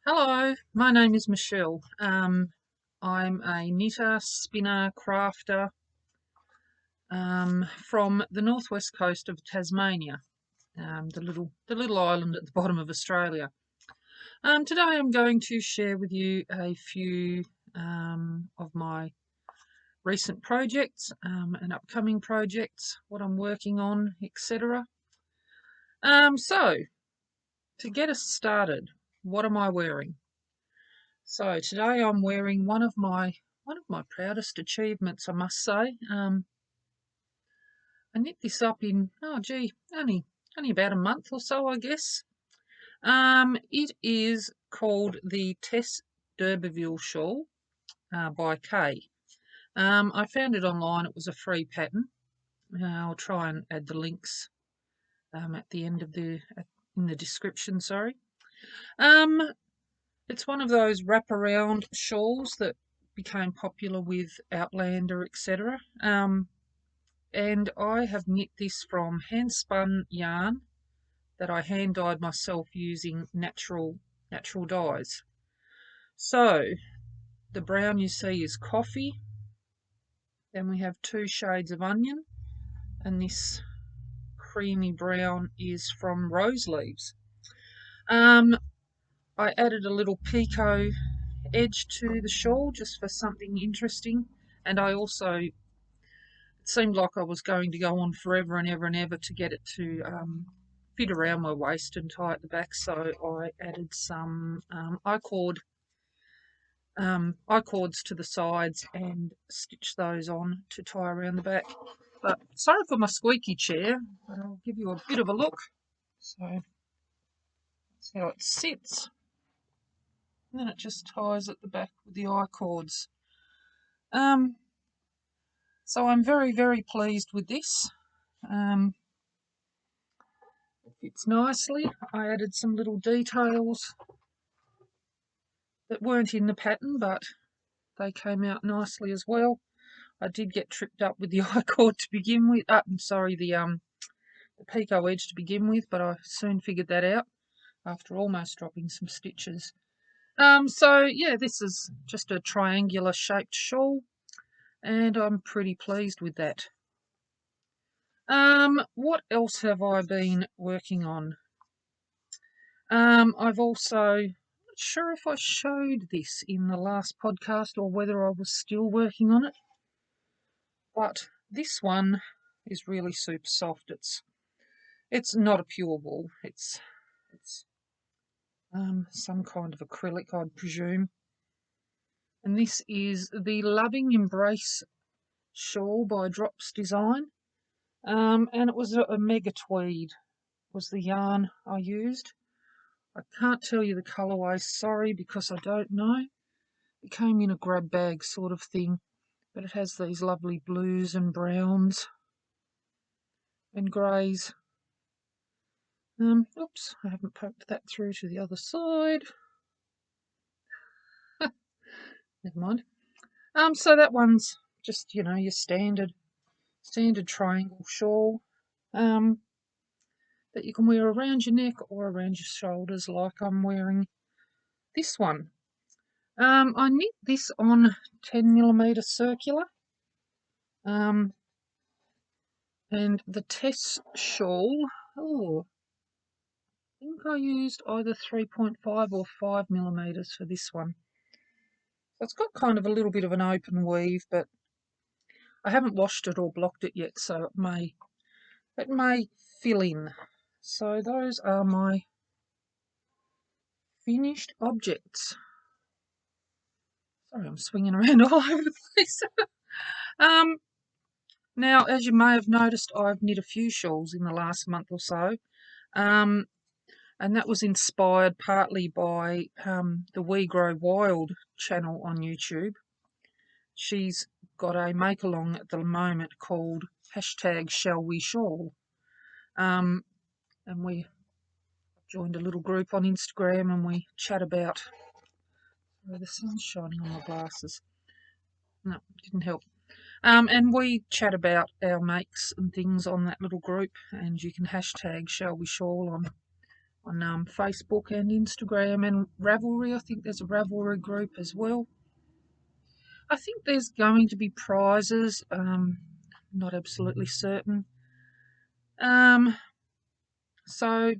Hello, my name is Michelle. I'm a knitter, spinner, crafter from the northwest coast of Tasmania, the little island at the bottom of Australia. Today I'm going to share with you a few of my recent projects and upcoming projects, what I'm working on, etc. So to get us started, what am I wearing? So today I'm wearing one of my proudest achievements, I must say. I knit this up in only about a month or so, I guess. It is called the Tess DUberville Shawl by Kay. I found it online. It was a free pattern. I'll try and add the links at the end of in the description. Sorry. It's one of those wraparound shawls that became popular with Outlander, etc. And I have knit this from hand-spun yarn that I hand-dyed myself using natural dyes. So the brown you see is coffee. Then we have 2 shades of onion, and this creamy brown is from rose leaves. I added a little picot edge to the shawl just for something interesting, and I also, it seemed like I was going to go on forever and ever and ever to get it to fit around my waist and tie at the back, so I added some I-cords to the sides and stitched those on to tie around the back. But sorry for my squeaky chair, but I'll give you a bit of a look. So that's how it sits. And then it just ties at the back with the I-cords. So I'm very, very pleased with this. It fits nicely. I added some little details that weren't in the pattern, but they came out nicely as well. I did get tripped up with the I-cord to begin with. The picot edge to begin with, but I soon figured that out after almost dropping some stitches. So yeah, this is just a triangular shaped shawl, and I'm pretty pleased with that. What else have I been working on? I've also, not sure if I showed this in the last podcast or whether I was still working on it, but this one is really super soft. It's not a pure wool. It's some kind of acrylic, I'd presume. And this is the Loving Embrace Shawl by Drops Design. And it was a mega tweed was the yarn I used. I can't tell you the colourway, sorry, because I don't know. It came in a grab bag sort of thing, but it has these lovely blues and browns and greys. Oops, I haven't poked that through to the other side. Never mind. So that one's just, your standard triangle shawl that you can wear around your neck or around your shoulders, like I'm wearing this one. I knit this on 10mm circular. And the Tess shawl, I think I used either 3.5 or 5mm for this one. So it's got kind of a little bit of an open weave, but I haven't washed it or blocked it yet, so it may fill in. So those are my finished objects. Sorry, I'm swinging around all over the place. Now, as you may have noticed, I've knit a few shawls in the last month or so. And that was inspired partly by the We Grow Wild channel on YouTube. She's got a make-along at the moment called #shallweshawl. And we joined a little group on Instagram and we chat about... Oh, the sun's shining on my glasses. No, didn't help. And we chat about our makes and things on that little group, and you can #shallweshawl Facebook and Instagram and Ravelry. I think there's a Ravelry group as well. I think there's going to be prizes. Not absolutely certain. So I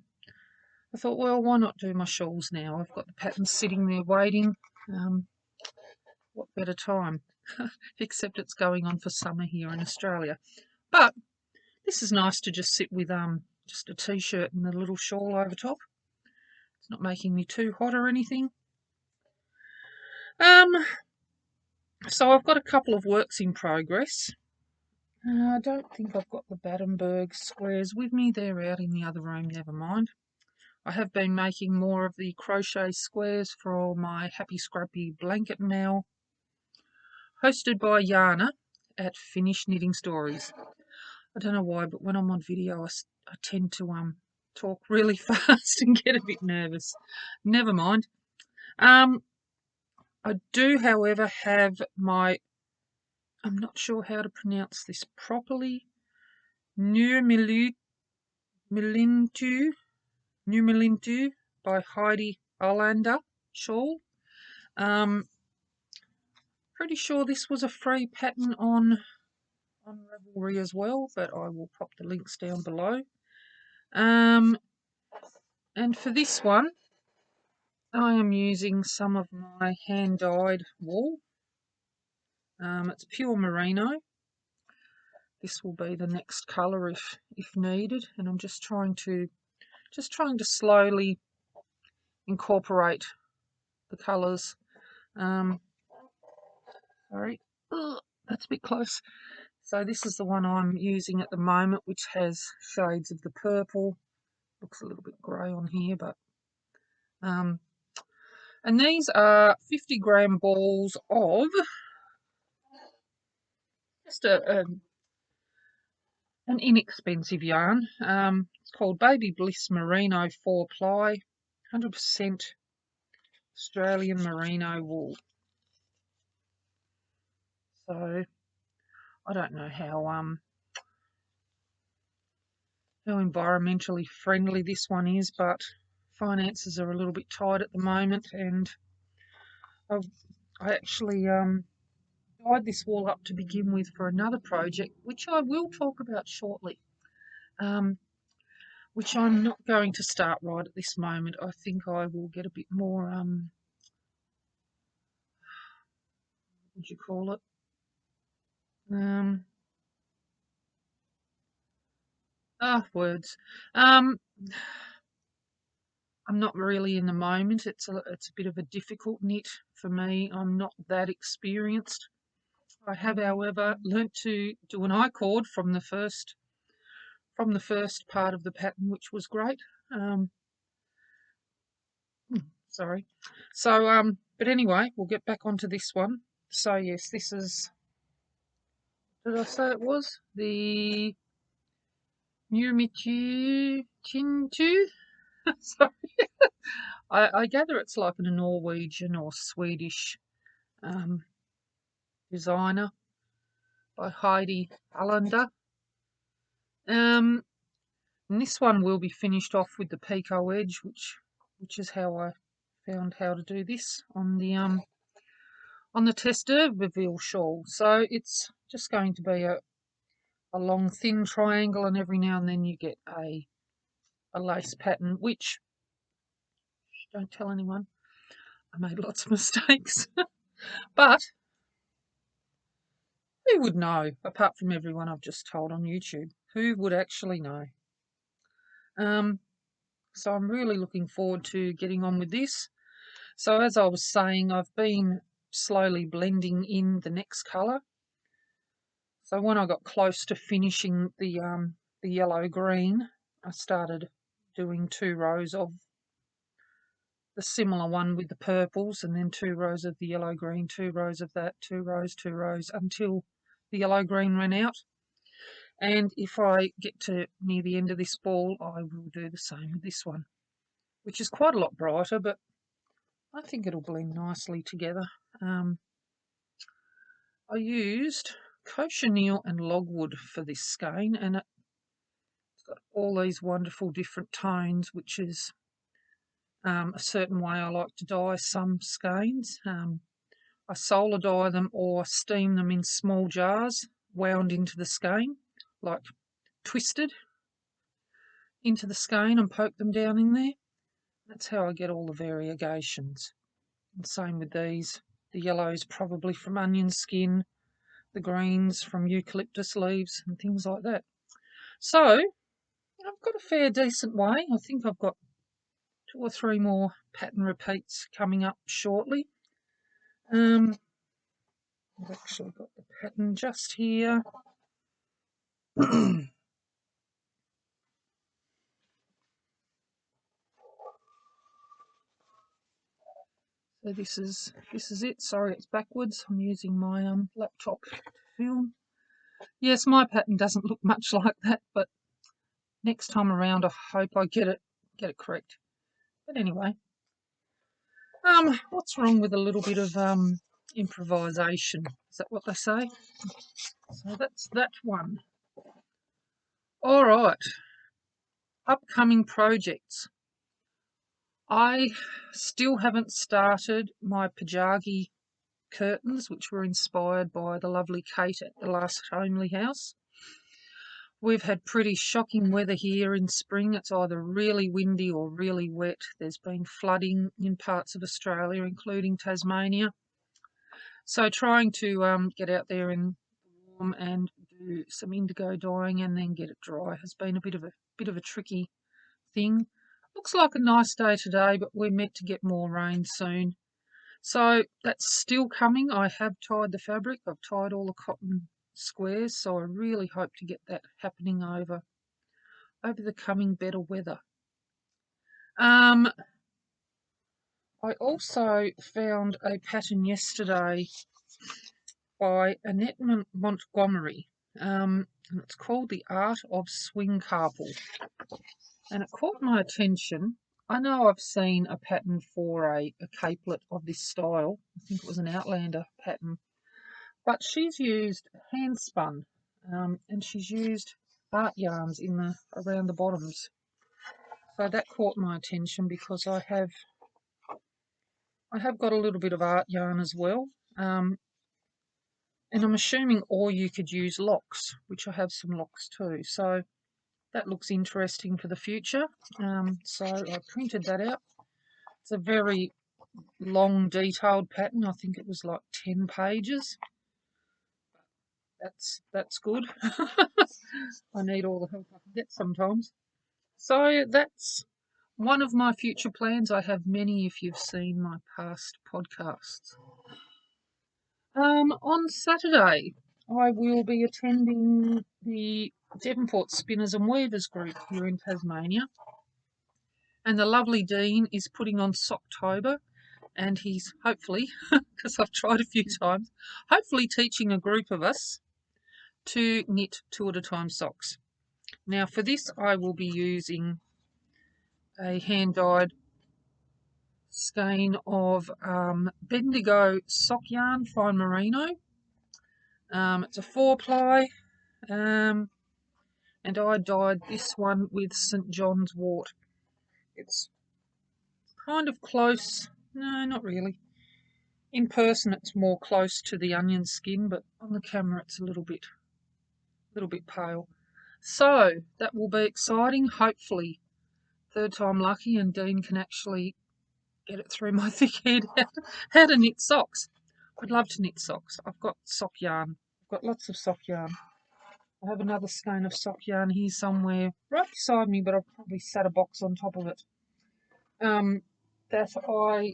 thought, well, why not do my shawls now? I've got the patterns sitting there waiting. What better time? Except it's going on for summer here in Australia. But this is nice to just sit with just a t-shirt and a little shawl over top. It's not making me too hot or anything. So I've got a couple of works in progress. I don't think I've got the Battenberg squares with me. They're out in the other room, never mind. I have been making more of the crochet squares for my Happy Scrappy blanket mail, hosted by Yana at Finished Knitting Stories. I don't know why, but when I'm on video, I tend to talk really fast and get a bit nervous. Never mind. I do, however, have my, I'm not sure how to pronounce this properly, Nurmilintu by Heidi Alander shawl. Pretty sure this was a free pattern on Ravelry as well, but I will pop the links down below. And for this one, I am using some of my hand-dyed wool. It's pure merino. This will be the next colour if needed, and I'm just trying to slowly incorporate the colours. Sorry, that's a bit close. So this is the one I'm using at the moment, which has shades of the purple. Looks a little bit grey on here, but and these are 50-gram balls of just an inexpensive yarn. It's called Baby Bliss Merino 4-ply, 100% Australian merino wool. So I don't know how environmentally friendly this one is, but finances are a little bit tight at the moment, and I actually dyed this wool up to begin with for another project, which I will talk about shortly, which I'm not going to start right at this moment. I think I will get a bit more, what would you call it? Words. I'm not really in the moment. It's a bit of a difficult knit for me. I'm not that experienced. I have, however, learnt to do an I-cord from the first part of the pattern, which was great. Sorry. So but anyway, we'll get back onto this one. So yes, this is, did I say it was the Numilintu? Sorry. I gather it's like a Norwegian or Swedish designer by Heidi Alander. And this one will be finished off with the picot edge, which is how I found how to do this on the Tess DUberville Shawl. So it's just going to be a long thin triangle, and every now and then you get a lace pattern, which, don't tell anyone, I made lots of mistakes. But who would know, apart from everyone I've just told on YouTube? Who would actually know? So I'm really looking forward to getting on with this. So as I was saying, I've been slowly blending in the next colour. So when I got close to finishing the yellow-green, I started doing 2 rows of the similar one with the purples, and then 2 rows of the yellow-green, 2 rows of that, 2 rows, 2 rows, until the yellow-green ran out. And if I get to near the end of this ball, I will do the same with this one, which is quite a lot brighter, but I think it'll blend nicely together. I used cochineal and logwood for this skein, and it's got all these wonderful different tones, which is a certain way I like to dye some skeins. I solar dye them or steam them in small jars, wound into the skein, like twisted into the skein and poke them down in there. That's how I get all the variegations. And same with these. The yellows probably from onion skin, the greens from eucalyptus leaves and things like that. So I've got a fair decent way. I think I've got 2 or 3 more pattern repeats coming up shortly. I've actually got the pattern just here. So this is it. Sorry, it's backwards. I'm using my laptop to film. Yes, my pattern doesn't look much like that, but next time around I hope I get it correct. But anyway, what's wrong with a little bit of improvisation? Is that what they say? So that's that one. All right. Upcoming projects. I still haven't started my Pajagi curtains, which were inspired by the lovely Kate at the Last Homely House. We've had pretty shocking weather here in spring. It's either really windy or really wet. There's been flooding in parts of Australia, including Tasmania. So trying to get out there in warm and do some indigo dyeing and then get it dry has been a bit of a tricky thing. Looks like a nice day today, but we're meant to get more rain soon. So that's still coming. I have tied the fabric. I've tied all the cotton squares, so I really hope to get that happening over the coming better weather. I also found a pattern yesterday by Annette Montgomery, and it's called The Art of Swing Carpel, and it caught my attention. I know I've seen a pattern for a capelet of this style. I think it was an Outlander pattern, but she's used hand spun, and she's used art yarns around the bottoms. So that caught my attention because I have got a little bit of art yarn as well, and I'm assuming or you could use locks, which I have some locks too. So that looks interesting for the future. So I printed that out. It's a very long, detailed pattern. I think it was like 10 pages. That's good. I need all the help I can get sometimes. So that's one of my future plans. I have many if you've seen my past podcasts. On Saturday, I will be attending the Devonport Spinners and Weavers group here in Tasmania. And the lovely Dean is putting on Socktober, and he's hopefully, because I've tried a few times, hopefully teaching a group of us to knit 2 at a time socks. Now for this I will be using a hand-dyed skein of Bendigo sock yarn, fine merino. It's a 4-ply, and I dyed this one with St John's wort. It's kind of close, no, not really. In person it's more close to the onion skin, but on the camera it's a little bit pale. So that will be exciting. Hopefully, 3rd time lucky, and Dean can actually get it through my thick head how to knit socks. I'd love to knit socks. I've got sock yarn. I've got lots of sock yarn. I have another skein of sock yarn here somewhere right beside me, but I've probably set a box on top of it. That I...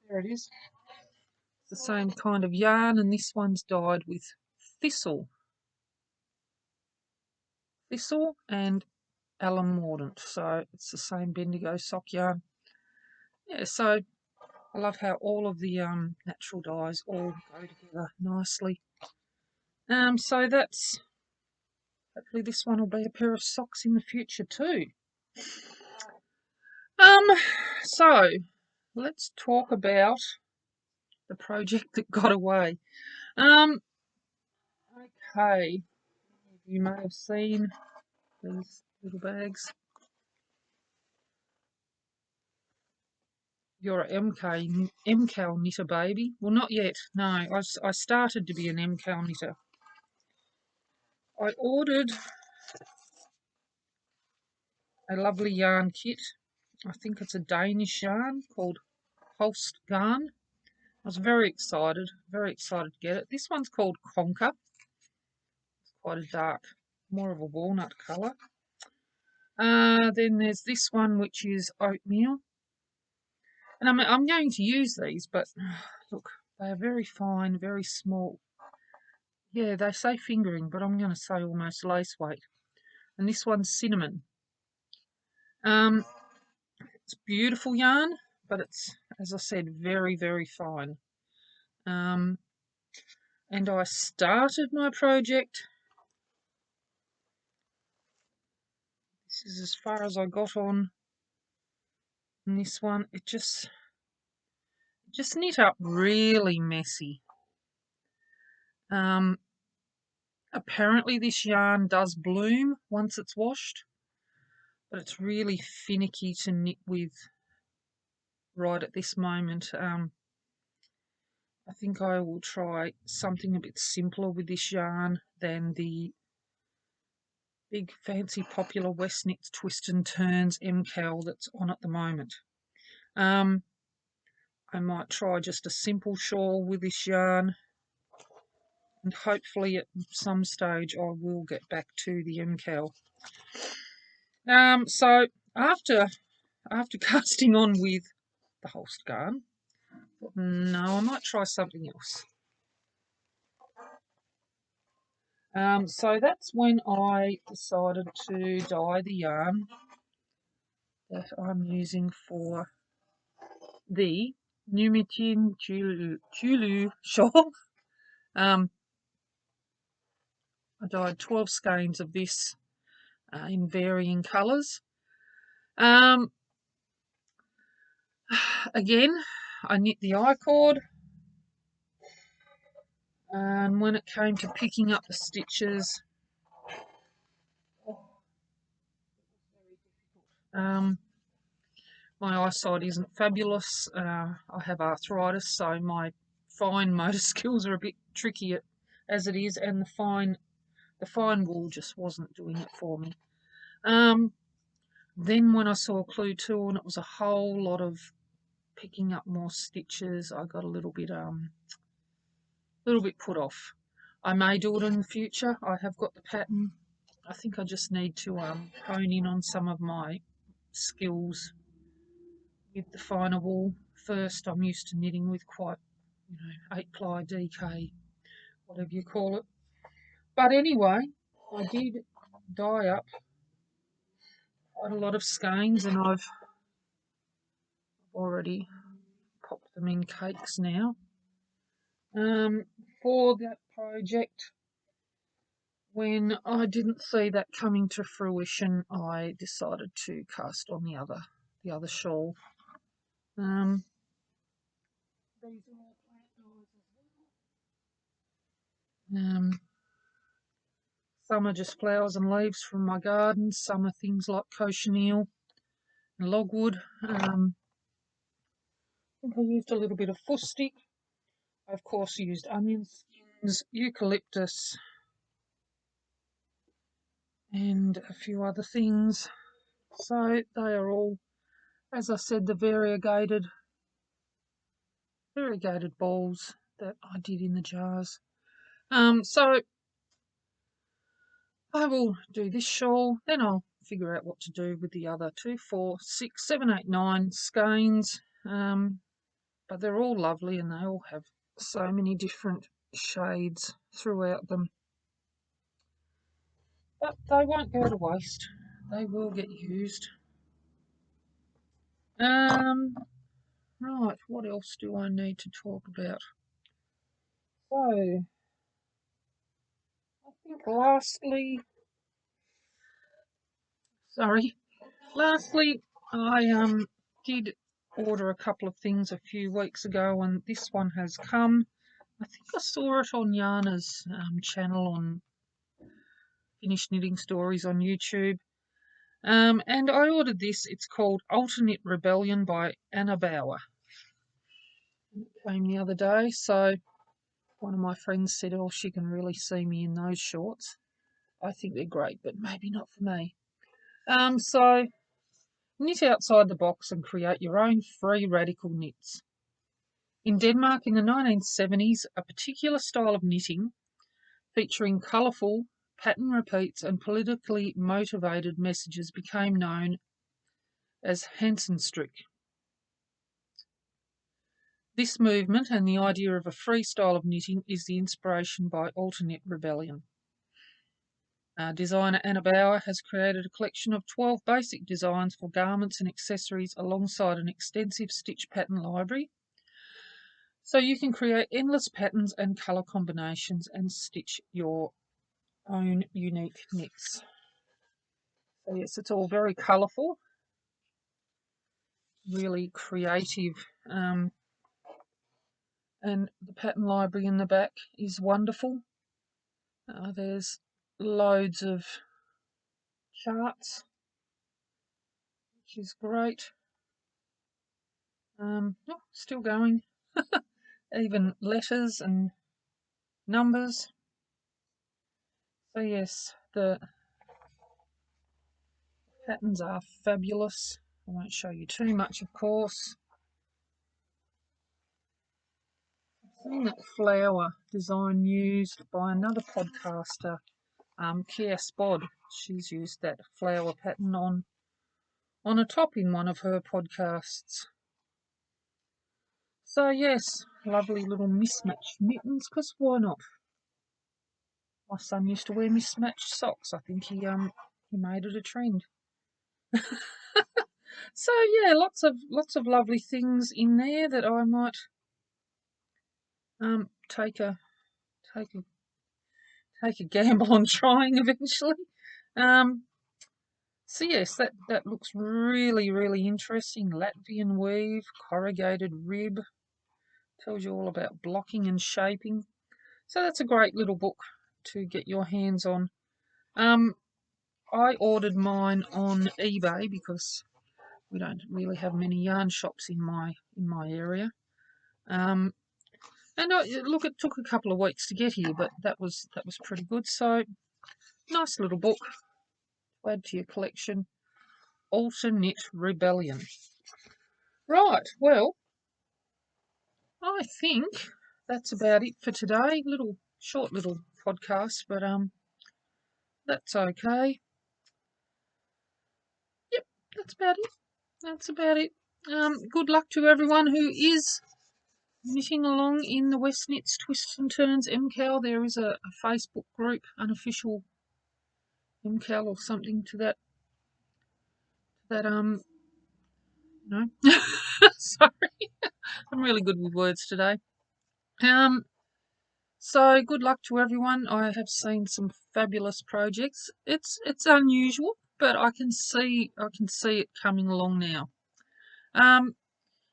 There it is. It's the same kind of yarn, and this one's dyed with thistle and alum mordant, so it's the same Bendigo sock yarn. Yeah, so I love how all of the natural dyes all go together nicely. So that's, hopefully this one will be a pair of socks in the future too. So let's talk about the project that got away. Okay, You may have seen these little bags. You're an MCal knitter, baby. Well, not yet. No, I started to be an MCal knitter. I ordered a lovely yarn kit. I think it's a Danish yarn called Hawthorn. I was very excited to get it. This one's called Conquer. It's quite a dark, more of a walnut colour. Then there's this one, which is oatmeal. And I'm going to use these, but look, they are very fine, very small. Yeah, they say fingering, but I'm going to say almost lace weight. And this one's cinnamon. It's beautiful yarn, but it's, as I said, very, very fine. And I started my project. This is as far as I got on this one. It just knit up really messy. Apparently this yarn does bloom once it's washed, but it's really finicky to knit with right at this moment. I think I will try something a bit simpler with this yarn than the big fancy popular West Knits Twist and Turns MCal that's on at the moment. I might try just a simple shawl with this yarn, and hopefully at some stage I will get back to the MCal. So after casting on with the Hawthorn, no, I might try something else. So that's when I decided to dye the yarn that I'm using for the Numilintu shawl. I dyed 12 skeins of this in varying colours. Again, I knit the I-cord, and when it came to picking up the stitches, my eyesight isn't fabulous. I have arthritis, so my fine motor skills are a bit tricky as it is, and the fine wool just wasn't doing it for me. Then when I saw Clue 2 and it was a whole lot of picking up more stitches, I got a little bit put off. I may do it in the future. I have got the pattern. I think I just need to hone in on some of my skills with the finer wool. First, I'm used to knitting with quite, 8-ply DK, whatever you call it. But anyway, I did dye up quite a lot of skeins, and I've already popped them in cakes now. For that project, when I didn't see that coming to fruition, I decided to cast on the other shawl. These are all plant dyes as well. Some are just flowers and leaves from my garden. Some are things like cochineal and logwood. I think I used a little bit of fustic. I, of course, used onion skins, eucalyptus, and a few other things. So they are all, as I said, the variegated balls that I did in the jars. So I will do this shawl, then I'll figure out what to do with the other 2, 4, 6, 7, 8, 9 skeins. But they're all lovely, and they all have so many different shades throughout them. But they won't go to waste. They will get used. Right, what else do I need to talk about? So, I think lastly, I did order a couple of things a few weeks ago, and this one has come. I think I saw it on Yana's channel on Finished Knitting Stories on YouTube. And I ordered this. It's called Alternate Rebellion by Anna Bauer. It came the other day, so one of my friends said, oh, she can really see me in those shorts. I think they're great, but maybe not for me. So knit outside the box and create your own free radical knits. In Denmark in the 1970s, a particular style of knitting featuring colourful pattern repeats and politically motivated messages became known as Hansenstrik. This movement and the idea of a free style of knitting is the inspiration by Alternate Rebellion. Designer Anna Bauer has created a collection of 12 basic designs for garments and accessories alongside an extensive stitch pattern library. So you can create endless patterns and colour combinations and stitch your own unique knits. So yes, it's all very colourful, really creative, and the pattern library in the back is wonderful. There's loads of charts, which is great. Still going. Even letters and numbers. So yes, the patterns are fabulous. I won't show you too much, of course. I've seen that flower design used by another podcaster, Kia Spod. She's used that flower pattern on a top in one of her podcasts. So yes, lovely little mismatched mittens, because why not? My son used to wear mismatched socks. I think he made it a trend. So yeah, lots of lovely things in there that I might take a gamble on trying eventually. So yes, that looks really interesting. Latvian weave, corrugated rib, tells you all about blocking and shaping. So that's a great little book to get your hands on. I ordered mine on eBay because we don't really have many yarn shops in my area. And look, it took a couple of weeks to get here, but that was pretty good. So nice little book to add to your collection. Alternate Rebellion. Right, well, I think that's about it for today. Short little podcast, but that's okay. Yep, that's about it. That's about it. Good luck to everyone who is knitting along in the West Knits Twists and Turns MCAL. There is a Facebook group, unofficial MCAL or something to that no. Sorry. I'm really good with words today. So good luck to everyone. I have seen some fabulous projects. It's unusual, but I can see it coming along now.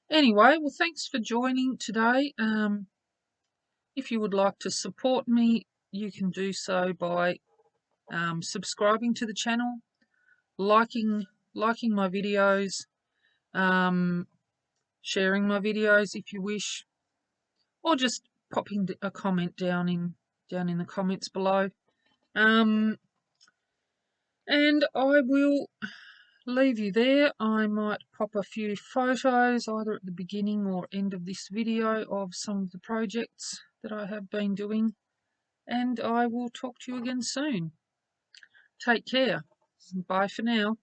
Anyway, well, thanks for joining today. If you would like to support me, you can do so by subscribing to the channel, liking my videos, sharing my videos if you wish, or just popping a comment down in the comments below. And I will leave you there. I might pop a few photos either at the beginning or end of this video of some of the projects that I have been doing, and I will talk to you again soon. Take care. Bye for now.